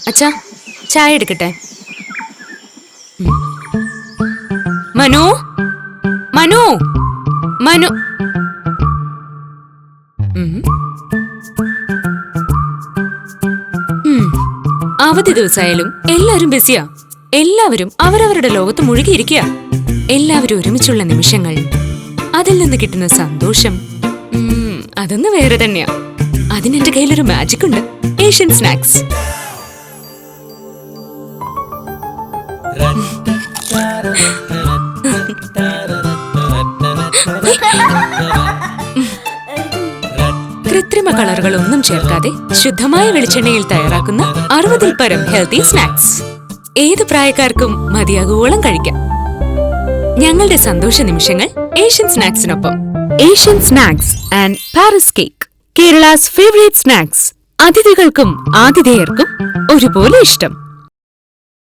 അച്ഛാ, ചായ എടുക്കട്ടെ. മനു, മനു, മനു. അവധി ദിവസമായാലും എല്ലാവരും ബിസിയാ. എല്ലാവരും അവരവരുടെ ലോകത്ത് മുഴുകിയിരിക്കുക. എല്ലാവരും ഒരുമിച്ചുള്ള നിമിഷങ്ങൾ, അതിൽ നിന്ന് കിട്ടുന്ന സന്തോഷം, അതൊന്ന് വേറെ തന്നെയാ. അതിനെന്റെ കയ്യിലൊരു മാജിക് ഉണ്ട്, ഏഷ്യൻ സ്നാക്സ്. കൃത്രിമ കളറുകളൊന്നും ചേർക്കാതെ ശുദ്ധമായ വെളിച്ചെണ്ണയിൽ തയ്യാറാക്കുന്ന 60-ൽ പരം ഹെൽത്തി സ്നാക്സ്. ഏത് പ്രായക്കാർക്കും മതിയാകുവോളം കഴിക്കാം. ഞങ്ങളുടെ സന്തോഷ നിമിഷങ്ങൾ ഏഷ്യൻ സ്നാക്സിനൊപ്പം. Asian snacks and Paris cake, Kerala's favourite snacks. അതിഥികൾക്കും ആതിഥേയർക്കും ഒരുപോലെ ഇഷ്ടം.